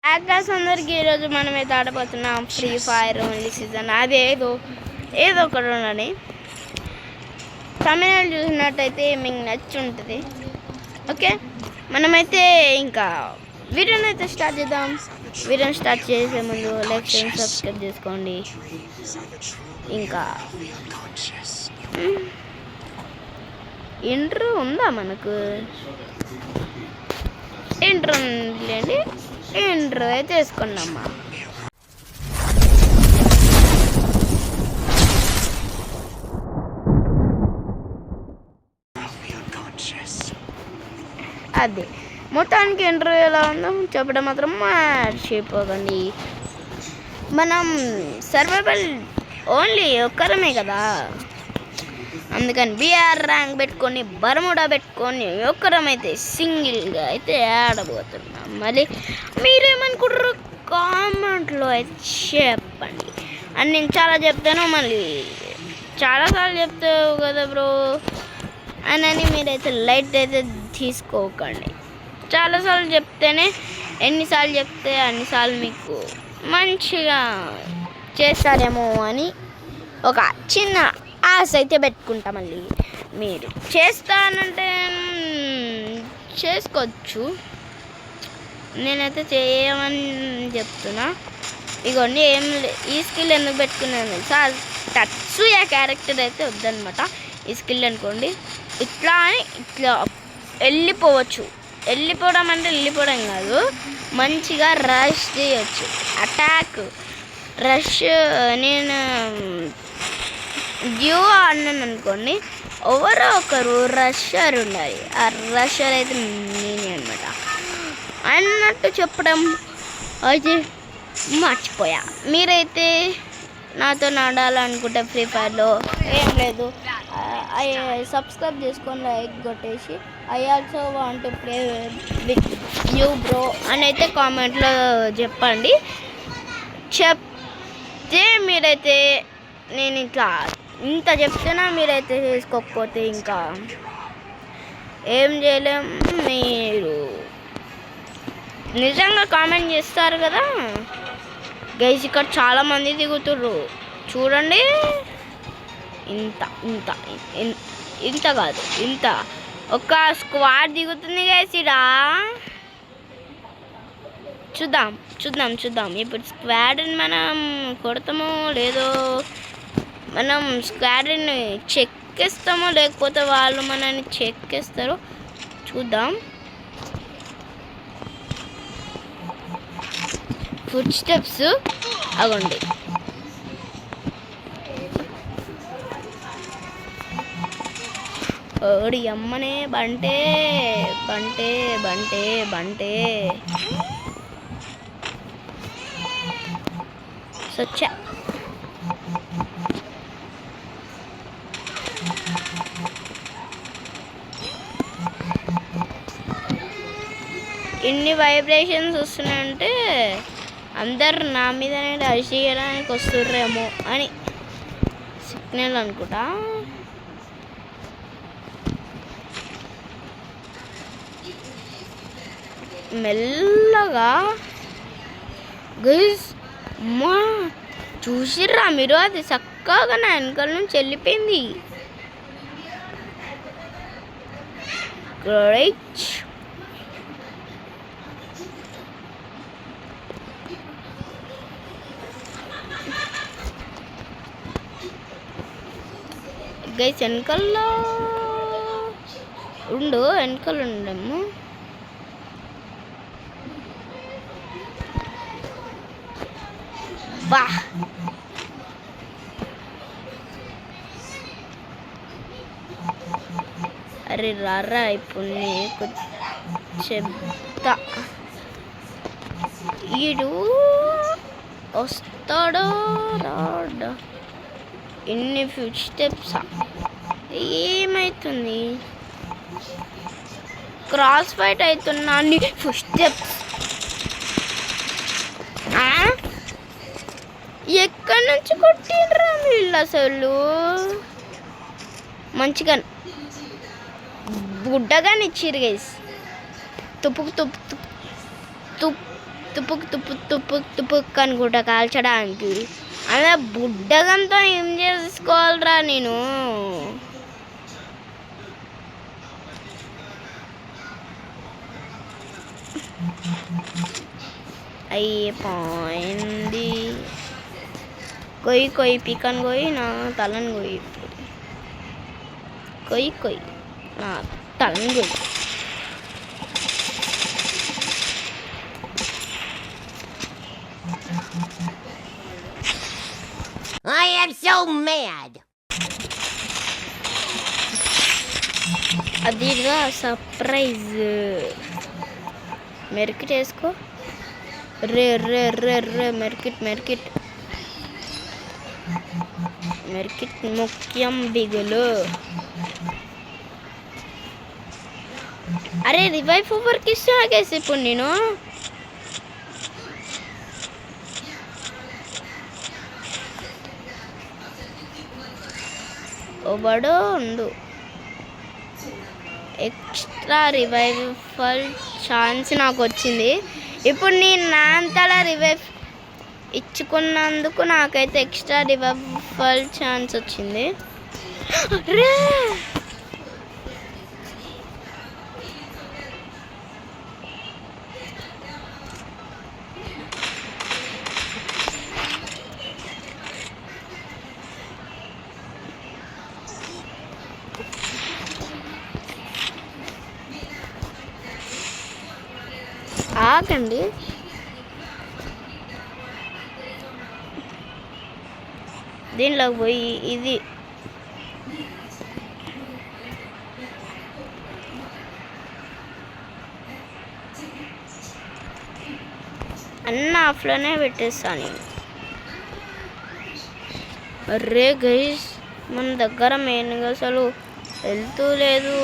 Actors అందరికి ఈరోజు మనమైతే ఆడబోతున్నాం ఫ్రీ ఫైర్ ఓన్లీ సీజన్. అది ఏదో ఒకటి ఉండని తమిళనాడు చూసినట్టయితే మీకు నచ్చి ఉంటుంది. ఓకే, మనమైతే ఇంకా వీడియోని అయితే స్టార్ట్ చేద్దాం. వీడియోని స్టార్ట్ చేసే ముందు లైక్ చేయండి, సబ్స్క్రైబ్ చేసుకోండి. ఇంకా ఇంట్రో ఉందా మనకు? ఇంట్రో ఉందిలేండి, ఇంట్రో అయితే వేసుకున్నామ్మా. అది మొత్తానికి ఇంట్రో ఎలా ఉందో చెప్పడం మాత్రం మర్చిపోకండి. మనం సర్వైవల్ ఓన్లీ ఒక్కరమే కదా, అందుకని బిఆర్ ర్యాంక్ పెట్టుకొని బర్ముడా పెట్టుకొని ఒక్కరమైతే సింగిల్గా అయితే ఆడబోతున్నాం. మళ్ళీ మీరేమనుకుంటారు కామెంట్లో అయితే చెప్పండి. అని నేను చాలా చెప్తాను, మళ్ళీ చాలాసార్లు చెప్తావు కదా బ్రో అని మీరైతే లైట్ అయితే తీసుకోకండి. చాలాసార్లు చెప్తేనే, ఎన్నిసార్లు చెప్తే అన్నిసార్లు మీకు మంచిగా చేస్తారేమో అని ఒక చిన్న ఆశ అయితే పెట్టుకుంటా. మళ్ళీ మీరు చేస్తానంటే చేసుకోవచ్చు, నేనైతే చేయమని చెప్తున్నా. ఇగోండి ఈ స్కిల్ ఎందుకు పెట్టుకున్నాను సార్, టచ్సుయా క్యారెక్టర్ అయితే వద్దనమాట. ఈ స్కిల్ అనుకోండి, ఇట్లా అని ఇట్లా వెళ్ళిపోవచ్చు. వెళ్ళిపోవడం అంటే వెళ్ళిపోవడం కాదు, మంచిగా రష్ చేయొచ్చు. అటాక్ రష్ నేను డ్యూ అన్నాను అనుకోండి, ఎవరో ఒకరు రషర్ ఉండాలి. ఆ రషర్ అయితే నేనే అనమాట అన్నట్టు చెప్పడం అయితే మర్చిపోయా. మీరైతే నాతో ఆడాలనుకుంటే ఫ్రీ ఫైర్లో ఏం లేదు, సబ్స్క్రైబ్ చేసుకొని లైక్ కొట్టేసి I also want to play with you bro అని అయితే కామెంట్లో చెప్పండి. చెప్తే మీరైతే నేను ఇట్లా ఇంత చెప్తున్నా, మీరైతే చేసుకోకపోతే ఇంకా ఏం చేయలేం. మీరు నిజంగా కామెంట్ చేస్తారు కదా గైస్. ఇక్కడ చాలామంది దిగుతుర్రు చూడండి. ఇంత కాదు, ఇంత ఒక స్క్వాడ్ దిగుతుంది గైస్. ఇడా చూద్దాం ఇప్పుడు స్క్వాడ్ని మనం కొడతామో లేదో, మనం స్క్వాడ్ని చెక్కేస్తామో లేకపోతే వాళ్ళు మనల్ని చెక్కేస్తారో చూద్దాం. Foot steps అగోండి. ఓడి అమ్మనే బంటే సచ్చా. ఇన్ని వైబ్రేషన్స్ వస్తున్నాయంటే అందరు నా మీదనే డష్ చేయడానికి వస్తుర్రేమో అని సిగ్నల్ అనుకుంటా. మెల్లగా గైస్ మా చూసిర్రా మీరు, అది చక్కగా నా వెనకాల నుంచి వెళ్ళిపోయింది. గ్రేట్. గైస్ వెనకాల ఉండము. బా అరే రారా, ఇప్పుడు నీకు చెప్తా. ఈడు వస్తాడో రాడా? ఇన్ని ఫుట్ స్టెప్స్ ఏమవుతుంది? క్రాస్ ఫైట్ అవుతున్నా అన్ని ఫుట్ స్టెప్స్. ఎక్కడి నుంచి కొట్టిండ్రా వీళ్ళు అసలు? మంచిగా గుడ్డగా ఇచ్చిర్రు గైస్. తుప్పు తుపుక్ తుపుక్ తుపుక్ తుపుక్ అనుకుంటా కాల్చడానికి. అలా బుడ్డగంతో ఏం చేసుకోవాలరా నేను? అయిపోయింది. కొయ్యి పికన్ కొయ్యి నా తలని కొయ్యి. కొయ్యి నా తలని కొయ్యి. I am so mad. అదిగా సర్ప్రైజ్. మెరికిట్ వేసుకో. రే రే రే రే మెరికిట్ ముఖ్యం బిగులు. అరే రివైవ్ ఓవర్కి ఇస్తాకేసి ఇప్పుడు నేను ఓబడో ఉండు. ఎక్స్ట్రా రివైవల్ ఛాన్స్ నాకు వచ్చింది. ఇప్పుడు నేను నా అంతలా రివైవ్ ఇచ్చుకున్నందుకు నాకైతే ఎక్స్ట్రా రివైవల్ ఛాన్స్ వచ్చింది. ఆగండి. దీనిలోకి పోయి ఇది అన్న ఆఫ్లోనే పెట్టేస్తాను. అరే గైస్, మన దగ్గర మెయిన్గా అసలు వెళ్తూ లేదు,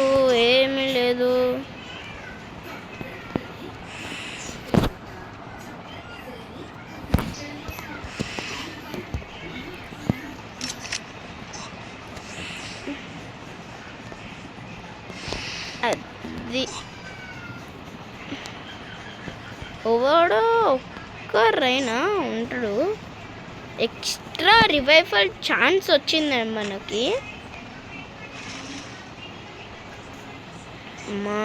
ఏమీ లేదు. అది ఎవడో ఒక్కరైనా ఉంటాడు. ఎక్స్ట్రా రివైవల్ ఛాన్స్ వచ్చింది మనకి. మా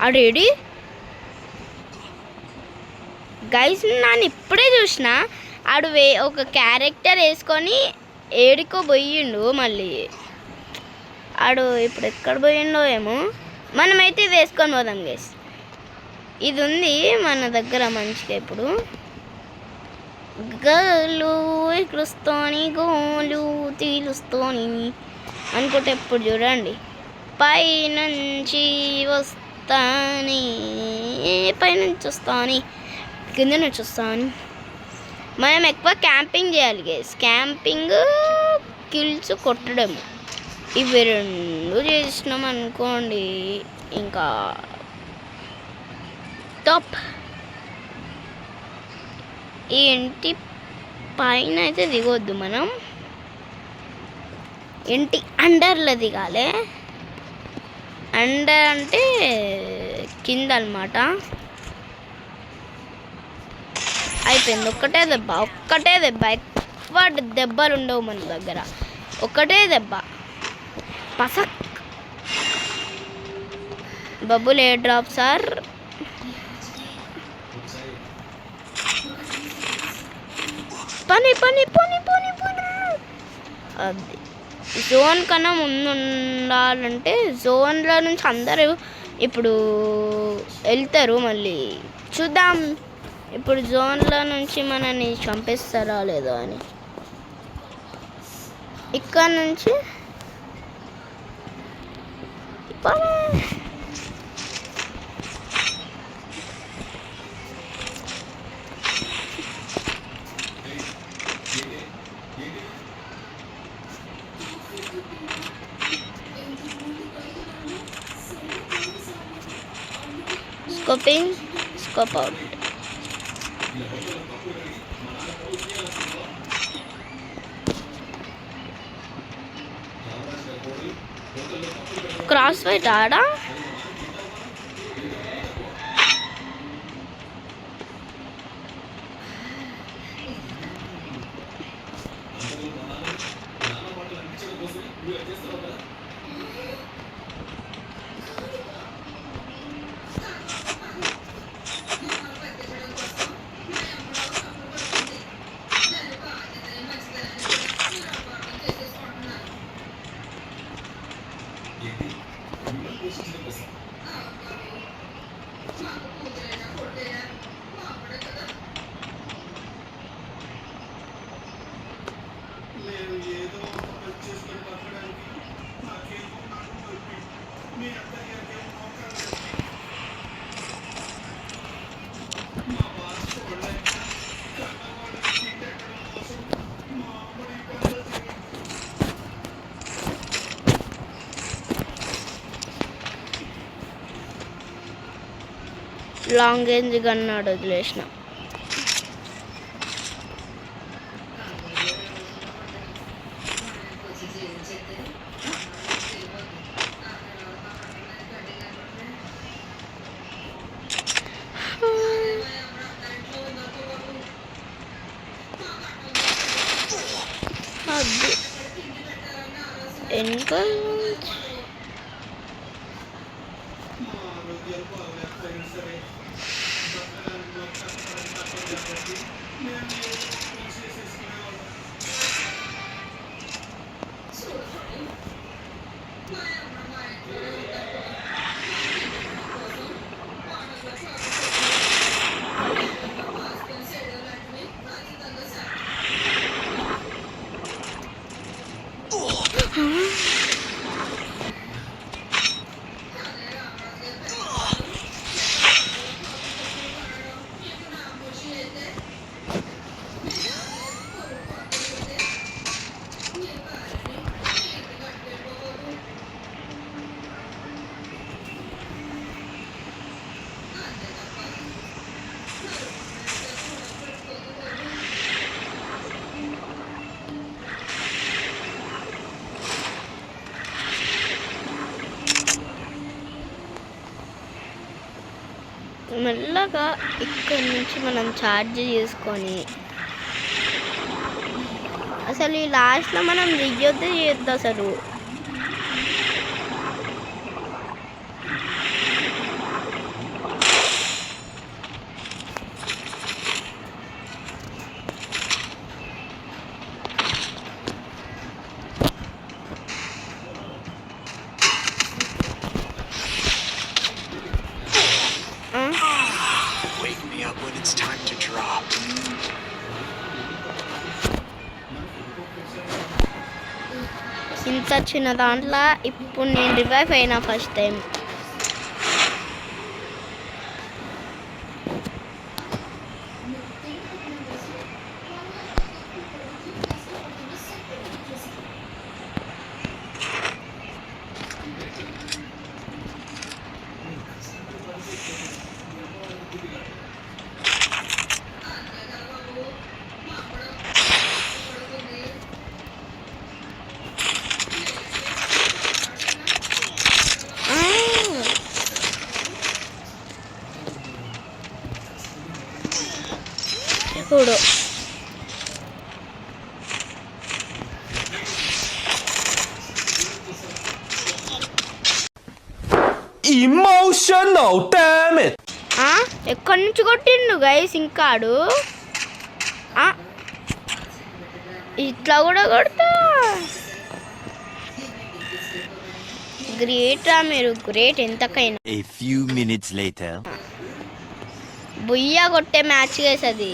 ఆడేడి గైస్, నన్ను ఇప్పుడే చూసిన. ఆడు ఒక క్యారెక్టర్ వేసుకొని ఏడికో పోయిండు. మళ్ళీ ఆడు ఇప్పుడు ఎక్కడ పోయిండో ఏమో. మనమైతే ఇది వేసుకొని పోదాం గైస్. ఇది ఉంది మన దగ్గర మంచిగా. ఇప్పుడు గోలు ఎగురుస్తోని గోలు తీలుస్తోని అనుకుంటే ఎప్పుడు చూడండి పైనుంచి వస్తాని, పైనుంచి వస్తాని, కింద నుంచి వస్తాను. మనం ఎక్కువ క్యాంపింగ్ చేయాలి గైస్. క్యాంపింగ్, కిల్స్ కొట్టడం, ఇవి రెండు చేసినాం అనుకోండి ఇంకా టాప్. ఈ ఇంటి పైన అయితే దిగొద్దు మనం, ఇంటి అండర్లో దిగాలి. అండర్ అంటే కింద అన్నమాట. అయిపోయింది. ఒక్కటే దెబ్బ. ఎక్కువ దెబ్బలు ఉండవు మన దగ్గర. ఒకటే దెబ్బ పసక్. Bubble air drop sir. పని అది జోన్ కన్నా ముందు ఉండాలంటే జోన్లో నుంచి అందరూ ఇప్పుడు వెళ్తారు. మళ్ళీ చూద్దాం ఇప్పుడు జోన్లో నుంచి మనల్ని చంపేస్తారా లేదో అని. ఇక్కడ నుంచి scoping, scope out. Cross fight ఆడా లాంగ్ రేంజ్ గన్నాడు వదిలేసిన. ఇంకా మెల్లగా ఇక్కడి నుంచి మనం ఛార్జ్ చేసుకొని అసలు ఈ లాస్ట్లో మనం దిగొద్దు చేయొద్దు అసలు. ఇంత చిన్న దాంట్లో ఇప్పుడు నేను రివైవ్ అయినా ఫస్ట్ టైం. చూడు emotional damage. ఎక్కడి నుంచి కొట్టిండు గైస్ ఇంకాడు. ఇట్లా కూడా కొడతా. గ్రేటా మీరు, గ్రేట్ ఎంతకైనా. A few minutes later. బుయ్యా కొట్టే మ్యాచ్ గైస్ అది.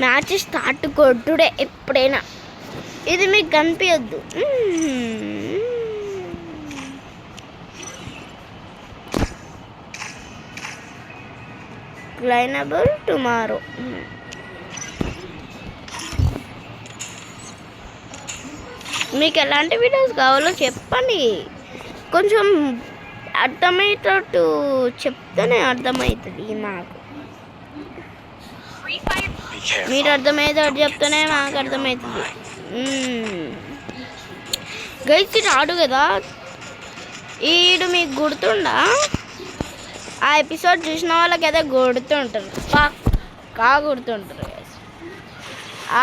మ్యాచ్ స్టార్ట్ కొట్టుడే ఎప్పుడైనా. ఇది మీకు కనిపించద్దు. క్లైనబుల్ టుమారో. మీకు ఎలాంటి వీడియోస్ కావాలో చెప్పండి. కొంచెం అర్థమయ్యేటట్టు చెప్తేనే అర్థమవుతుంది నాకు. మీరు అర్థమైతే ఒకటి చెప్తేనే మాకు అర్థమవుతుంది. గైస్ రాడు కదా, ఈడు మీకు గుర్తుండా? ఆ ఎపిసోడ్ చూసిన వాళ్ళకి అయితే గుర్తుంటారు, పక్కా గుర్తుంటారు గైస్.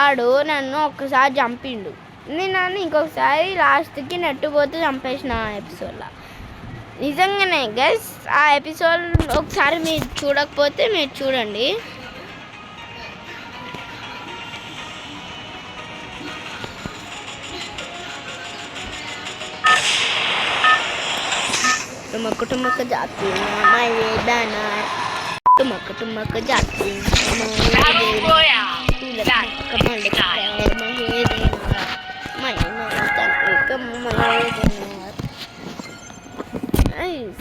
ఆడు నన్ను ఒక్కసారి చంపిండు, నేను నన్ను ఇంకొకసారి లాస్ట్కి నెట్టుపోతే చంపేసిన ఆ ఎపిసోడ్లో. నిజంగానే గైస్, ఆ ఎపిసోడ్ ఒకసారి మీరు చూడకపోతే మీరు చూడండి. టుమక్క జాతి వేదన, టుమక్క జాతి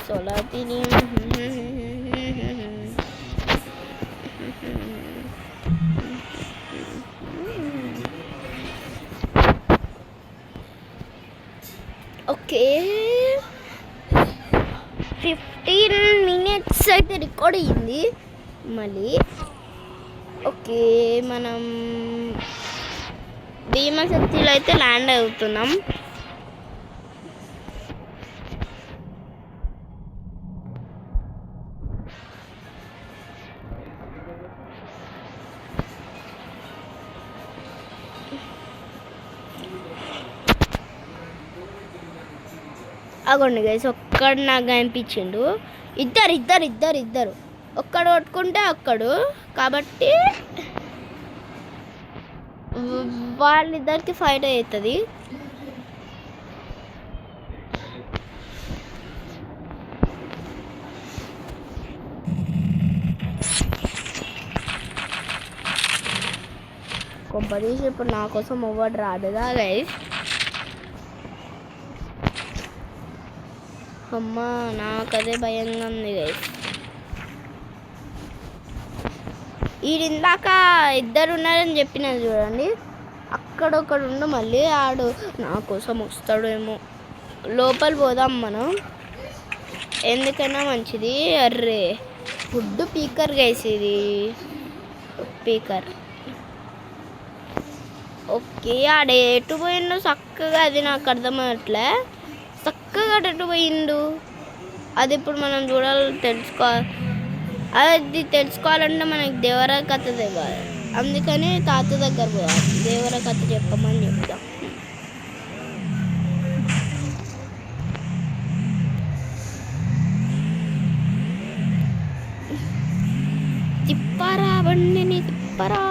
సోలాతిని ఓకే. 15 minutes అయితే రికార్డ్ అయ్యింది మళ్ళీ. ఓకే, మనం భీమశక్తిలో అయితే ల్యాండ్ అవుతున్నాం. అగోండి గైస్, ఒక్కడు నాకు కనిపించిండు. ఇద్దరు ఒక్కడు కొట్టుకుంటే ఒక్కడు, కాబట్టి వాళ్ళిద్దరికి ఫైట్ అవుతుంది. కొంపదీసి ఇప్పుడు నా కోసం ఎవరు రాదుగా గైస్. అమ్మా, నాకదే భయంగా ఉంది గైస్. ఇందాక ఇద్దరు ఉన్నారని చెప్పిన చూడండి, అక్కడ ఒకడు ఉండు, మళ్ళీ ఆడు నా కోసం వస్తాడేమో. లోపల పోదాం మనం, ఎందుకైనా మంచిది. అర్రే ఫుడ్ పీకర్ గైస్, ఇది పీకర్. ఓకే, ఆడే ఎటు పోయిండు చక్కగా, అది నాకు అర్థమవట్లే. చక్కగా ఎటు పోయిండు అది ఇప్పుడు మనం అది తెలుసుకోవాలంటే మనకి దేవర కథ తెగాలి. అందుకని తాత దగ్గర పోవాలి, దేవర కథ చెప్పమని చెప్తాం. తిప్పరా బండిని తిప్పరా.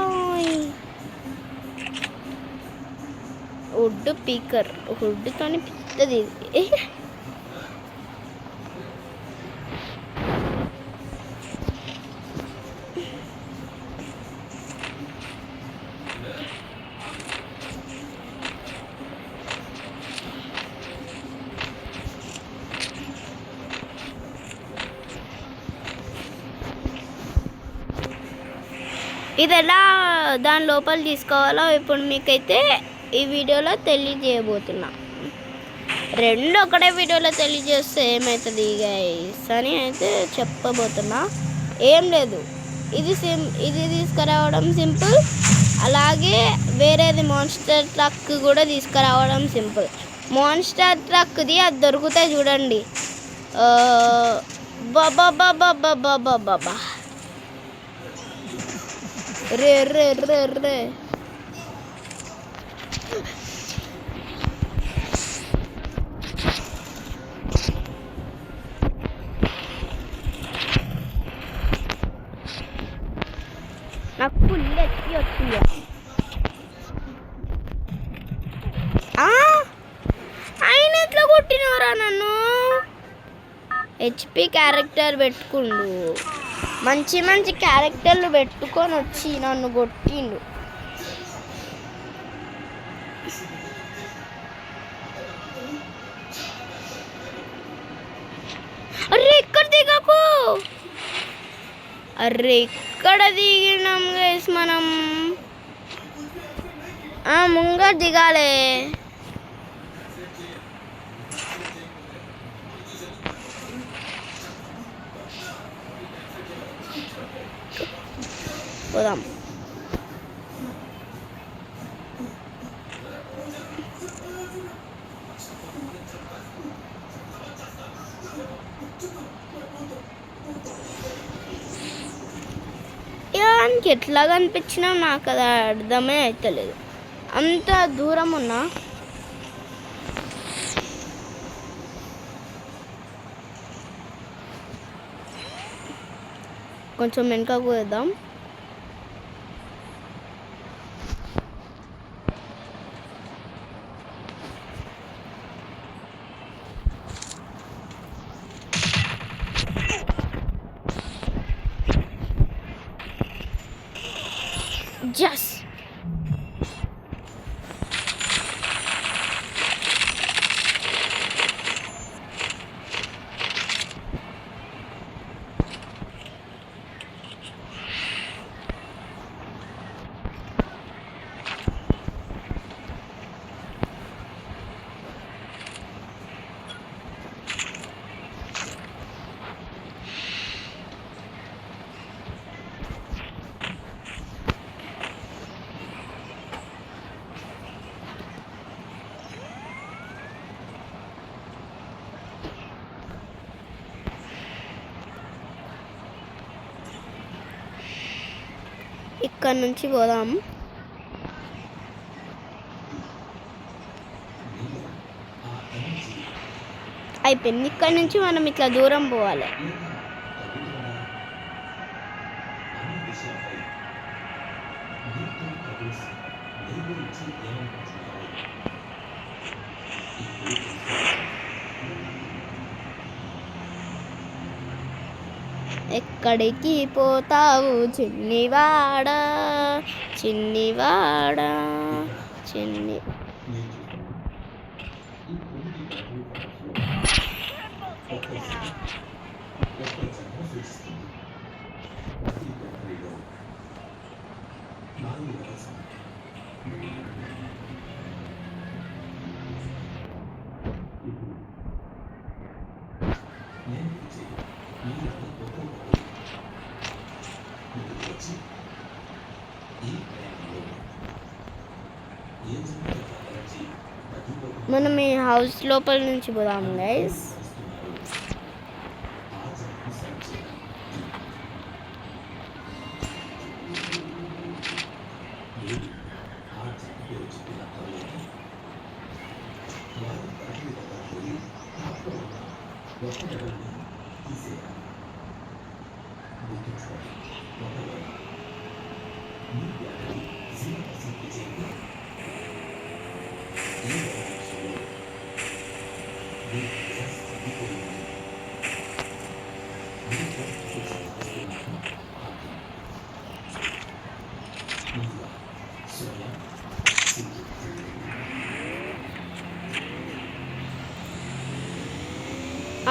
వుడ్ పీకర్, వుడ్తో పెద్దది ఇది. ఇది ఎలా దాని లోపల తీసుకోవాలో ఇప్పుడు మీకైతే ఈ వీడియోలో తెలియజేయబోతున్నా. రెండు ఒకటే వీడియోలో తెలియజేస్తే ఏమవుతుంది గైస్ అని అయితే చెప్పబోతున్నా. ఏం లేదు, ఇది తీసుకురావడం సింపుల్, అలాగే వేరేది మాన్స్టర్ ట్రక్ కూడా తీసుకురావడం సింపుల్. మాన్స్టర్ ట్రక్ది అది దొరుకుతాయి చూడండి. బాబా రే రే రే రే నాకు ఫుల్ ఎత్తి వచ్చింది. ఆయన ఎట్లా కొట్టినవరా నన్ను? హెచ్పి క్యారెక్టర్ పెట్టుకుండు, మంచి మంచి క్యారెక్టర్లు పెట్టుకొని వచ్చి నన్ను కొట్టిండు. అరే ఇక్కడ దిగకు, అరే ఇక్కడ దిగినాం గైస్ మనం. ముంగ దిగాలే. పోదాం. చూడడానికి ఎట్లా కనిపించినా నాకు అది అర్థమే అవుతలేదు. అంత దూరం ఉన్నా కొంచెం వెనకకు పోదాం. జస్ ఇక్కడ నుంచి పోదాం. అయిపోయింది. ఇక్కడ నుంచి మనం ఇట్లా దూరం పోవాలి. ఎక్కడికి పోతావు చిన్నివాడా చిన్నివాడా చిన్ని మనం ఈ హౌస్ లోపల నుంచి పోదాం గైస్.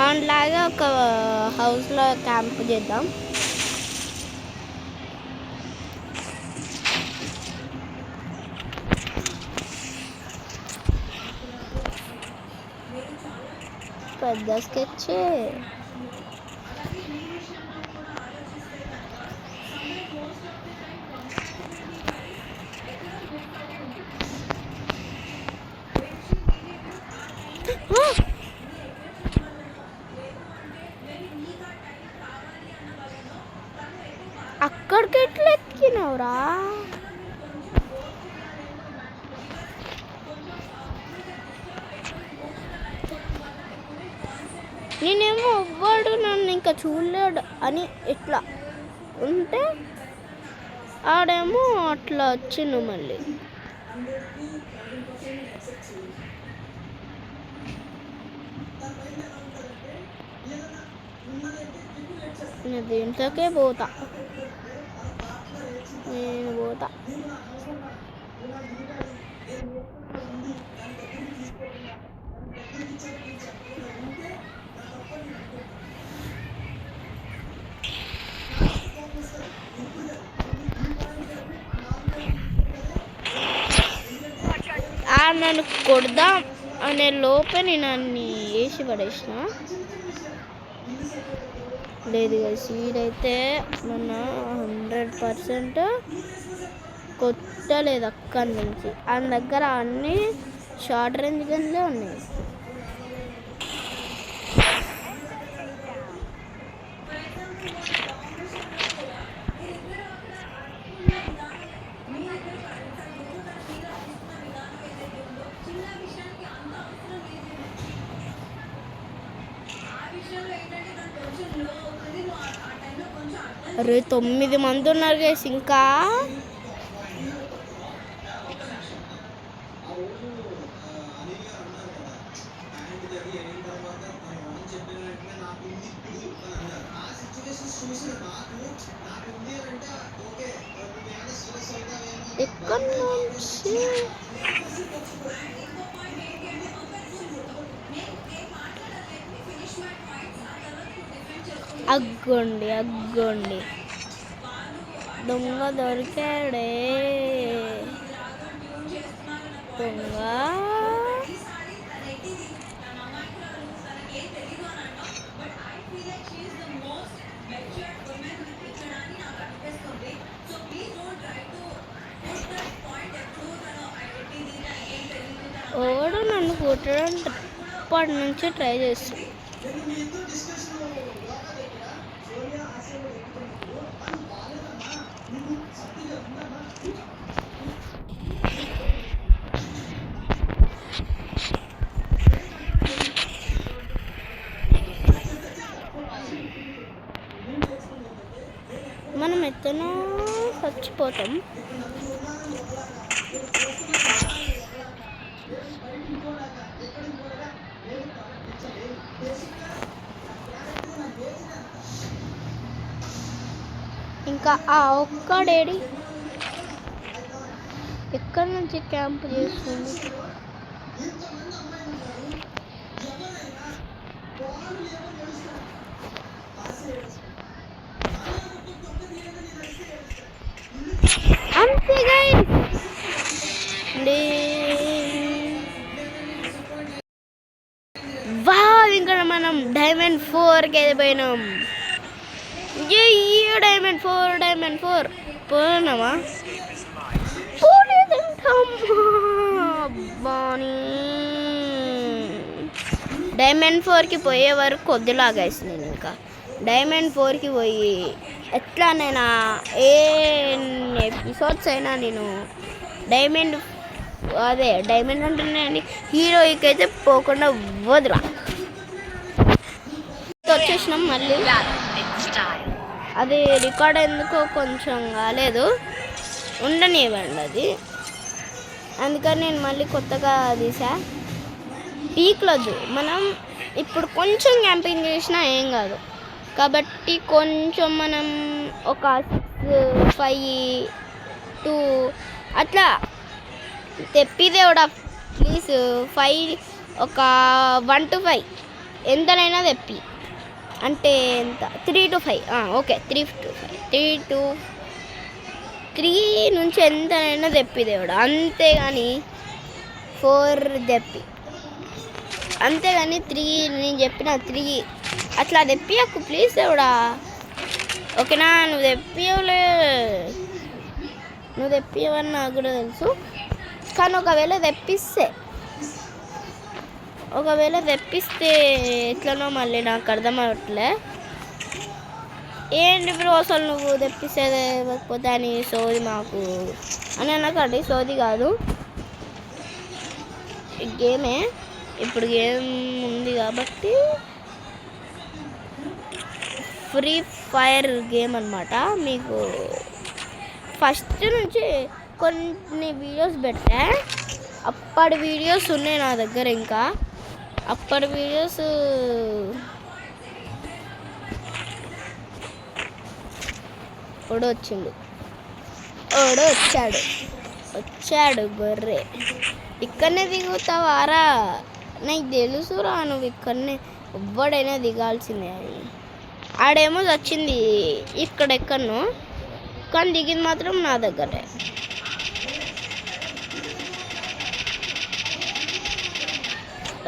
అలాగే ఒక హౌస్లో క్యాంప్ చేద్దాం. పెద్ద స్కెచ్. అక్కడికి ఎట్లా ఎక్కినవురా? నేనేమో ఎవ్వడు నన్ను ఇంకా చూడలేడు అని ఇట్లా ఉంటే ఆడేమో అట్లా వచ్చిండు మళ్ళీ. నేను దీంట్లోకే పోతా. నేను పోతా. నన్ను కొడదాం అనే లోపే నేను అన్ని వేసి పడేసిన. లేదు కదా సీడైతే మొన్న 100% కొట్టలేదు అక్కడి నుంచి. ఆయన దగ్గర అన్నీ షార్ట్ రేంజ్ గన్లే ఉన్నాయి. అరే 9 మంది ఉన్నారు గైస్ ఇంకా. ఎక్కడ నుంచి అగ్గోండి దొంగ దొరికాడే దొంగ. ఓడు నన్ను కుట్టడం ఇప్పటి నుంచి ట్రై చేస్తుంది. మనం ఎత్తనో చచ్చిపోతాం. ఇంకా ఆ ఒక్కడేడి ఎక్కడి నుంచి క్యాంప్ చేస్తుంది. అంతే గైస్. ఇంకా మనం డైమండ్ 4కి వెళ్ళిపోయినాం. డైమండ్ 4 పోయినామా? డైమండ్ 4కి పోయే వరకు కొద్దిలాగా వేసి నేను ఇంకా డైమండ్ 4కి పోయి ఎట్లానైనా ఏ ఎపిసోడ్స్ అయినా నేను డైమండ్ అంటున్నాను హీరోయిక్ అయితే పోకుండా వదరా. వచ్చేసినాం మళ్ళీ. అది రికార్డ్ ఎందుకో కొంచెం కాలేదు, ఉండనివ్వండి అది. అందుకని నేను మళ్ళీ కొత్తగా తీసా. పీక్లొద్దు, మనం ఇప్పుడు కొంచెం క్యాంపింగ్ చేసినా ఏం కాదు కాబట్టి కొంచెం మనం ఒక 6, 5, 2 అట్లా తెప్పిదేవుడా ప్లీజ్. 5 ఒక 1 to 5 ఎంతనైనా తెప్పి. అంటే ఎంత 3 to 5 ఓకే 3 to 5 3 నుంచి ఎంతనైనా తెప్పి దేవుడా. అంతేగాని 4 తెప్పి, అంతేగాని 3 నేను చెప్పిన 3 అట్లా తెప్పియకు ప్లీజ్ దేవుడా. ఓకేనా? నువ్వు తెప్పియవని నాకు కూడా తెలుసు. కానీ ఒకవేళ తెప్పిస్తే ఎట్లనో మళ్ళీ నాకు అర్థం అవ్వట్లే. ఏంటి బ్రో అసలు నువ్వు తెప్పిస్తే లేకపోతే అని సోది మాకు అని అనకండి. సోది కాదు, గేమే. ఇప్పుడు గేమ్ ఉంది కాబట్టి ఫ్రీ ఫైర్ గేమ్ అన్నమాట. మీకు ఫస్ట్ నుంచి కొన్ని వీడియోస్ పెట్టా, అప్పటి వీడియోస్ ఉన్నాయి నా దగ్గర. ఇంకా అప్పటి వీడియోస్ వచ్చాడు గొర్రె. ఇక్కడనే దిగుతావారా? నాకు తెలుసురా నువ్వు ఇక్కడనే ఎవ్వడైనా దిగాల్సిందే అని. ఆడేమో వచ్చింది ఇక్కడెక్కడనో, కానీ దిగింది మాత్రం నా దగ్గరే.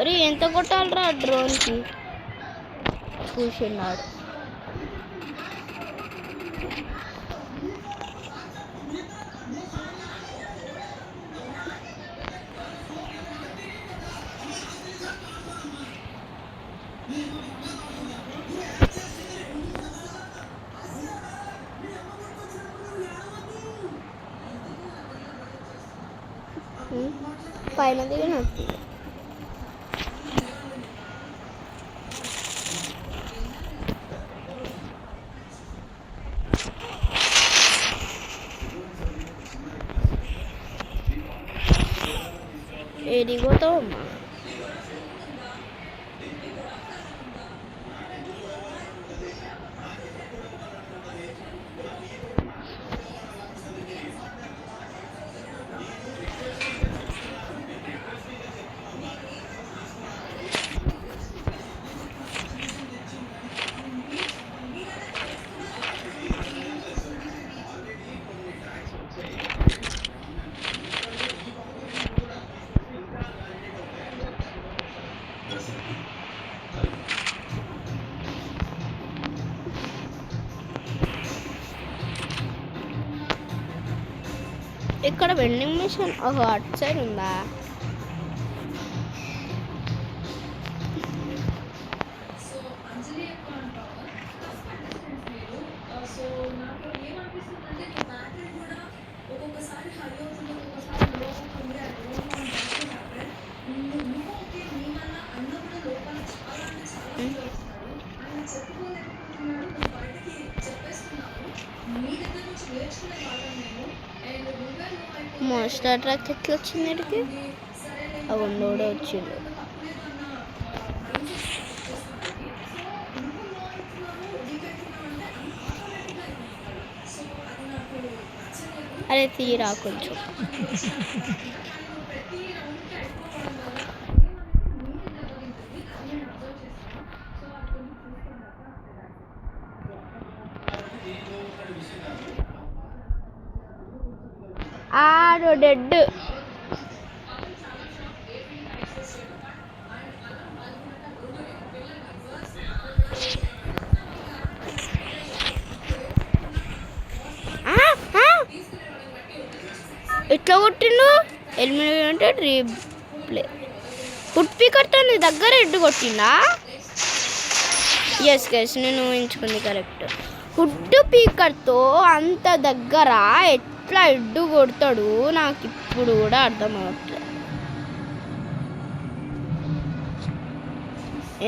అరే ఎంత కొట్టాలరా డ్రోన్కి? కూర్చున్నాడు. పైన దిగిన ఎదిగిపోతావు అమ్మా. ఇక్కడ వెండింగ్ మిషన్ ఒక అటు సైడ్ ఉందా? మోస్టర్ ట్రక్ ఎట్లా వచ్చింది ఇక్కడికి? ఆ ఉండోడే వచ్చిండు. అరే తీరా కొంచెం. ఆడు డెడ్. ఎట్లా కొట్టిండు? ఎలిమినేట్ అంటే రీప్లే. ఫుడ్ పీకర్తో నీ దగ్గర ఎడ్డు కొట్టిందా? ఎస్ గైస్, నేను ఊహించుకుంది కరెక్ట్. ఫుడ్ పీకర్తో అంత దగ్గర ఎట్లా ఎడ్డు కొడతాడు నాకు ఇప్పుడు కూడా అర్థం అవ్వట్లేదు.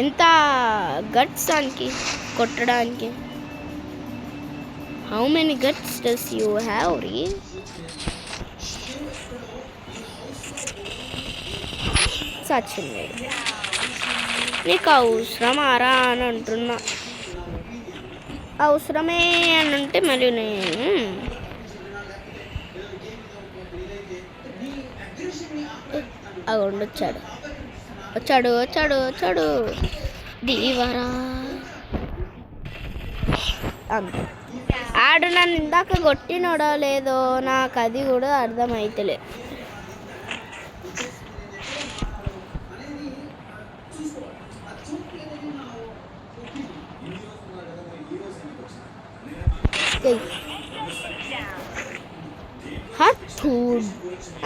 ఎంత గట్స్ దానికి కొట్టడానికి. How many guts does you have రీ? సచ్చింది. నీకు అవసరమారా అని అంటున్నా. అవసరమే అని అంటే మరి నేను వచ్చాడు వచ్చాడు వచ్చాడు వచ్చాడు దీవరా. అంతే. ఆడు నన్ను ఇందాక కొట్టినోడో లేదో నాకు అది కూడా అర్థమైతలే.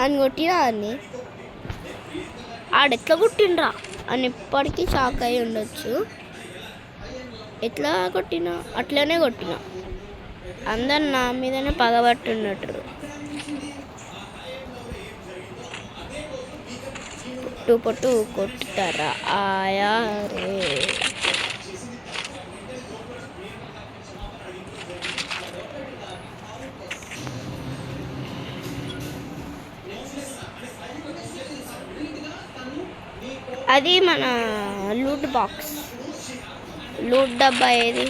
అని కొట్టినా అని ఆడెట్లా కొట్టిండ్రా అని ఇప్పటికీ షాక్ అయి ఉండొచ్చు. ఎట్లా కొట్టినా అట్లనే కొట్టినా. అందరు నా మీదనే పగబట్టున్నట్టు. పొట్టు పొట్టు కొట్టుతారా ఆయా రే. అది మన లూట్ బాక్స్. లూట్ డబ్బా ఏది?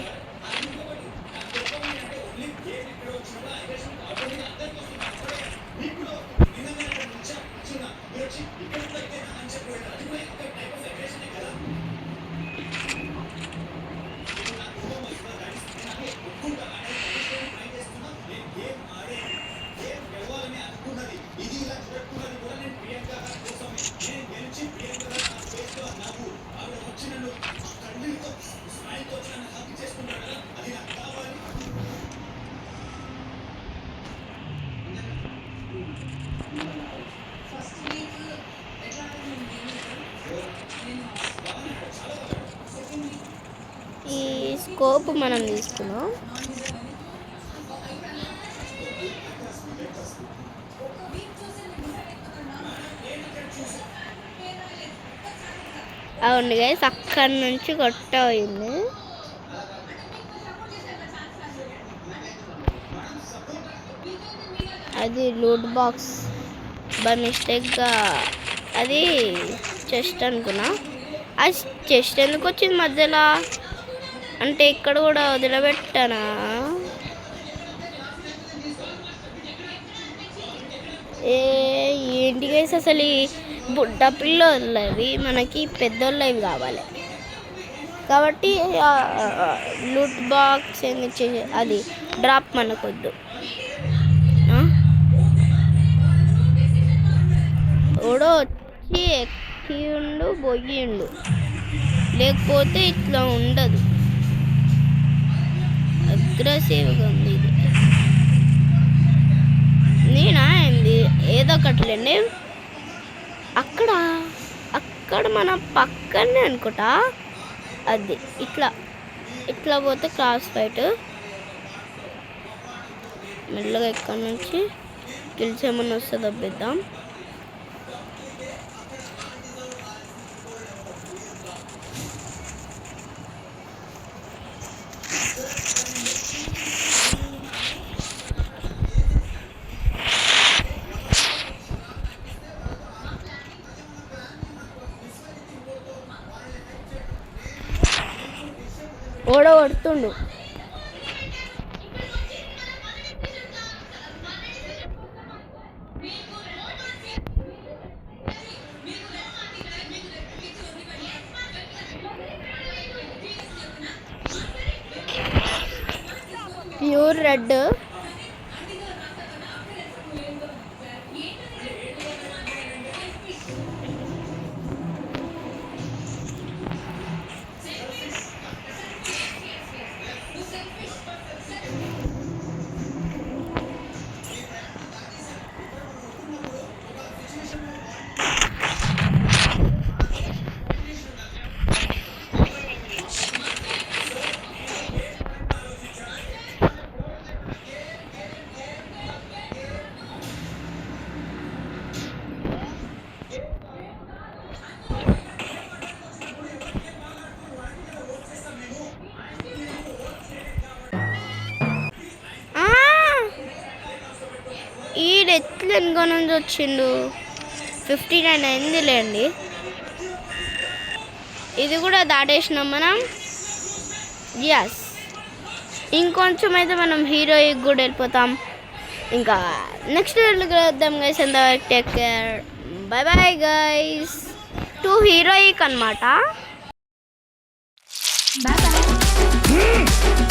ఈ స్కోప్ మనం తీసుకున్నాం. అవును గైస్, అక్కడి నుంచి కొట్టయింది. అది లూట్ బాక్స్ బై మిస్టేక్గా అది చెస్ట్ అనుకున్నా. అది చెస్ట్ ఎందుకు వచ్చింది మధ్యలో? అంటే ఇక్కడ కూడా వదిలిపెట్టానా? ఏంటి గైస్ అసలు ఈ బుడ్డ పిల్లలవి మనకి పెద్దోళ్ళవి కావాలి కాబట్టి లూట్ బాక్స్ అది డ్రాప్ మనకొద్దు. ఓడో వచ్చి ఎక్కిండు పోయిండు, లేకపోతే ఇట్లా ఉండదు. అగ్రెసివ్గా ఉంది ఇది. నేనా ఏంది ఏదో ఒకటిలేండి. అక్కడ మన పక్కనే అనుకుంటా. అది ఇట్లా పోతే క్రాస్ ఫైట్. మెల్లగా ఇక్కడ నుంచి కిల్స్ ఏమన్నా వస్తే దబ్బిద్దాం. ఓడ కొడుతుండు. Pure red. ఎట్లు వెనుక నుంచి వచ్చిండు. 59 అయిందిలేండి. ఇది కూడా దాటేసినాం మనం. ఎస్, ఇంకొంచెం అయితే మనం హీరోయిక్ కూడా వెళ్ళిపోతాం. ఇంకా నెక్స్ట్ వీడియోకి వద్దాం గైస్. అంతవరకు take care, by bye guys. 2 heroic అనమాట. Bye bye.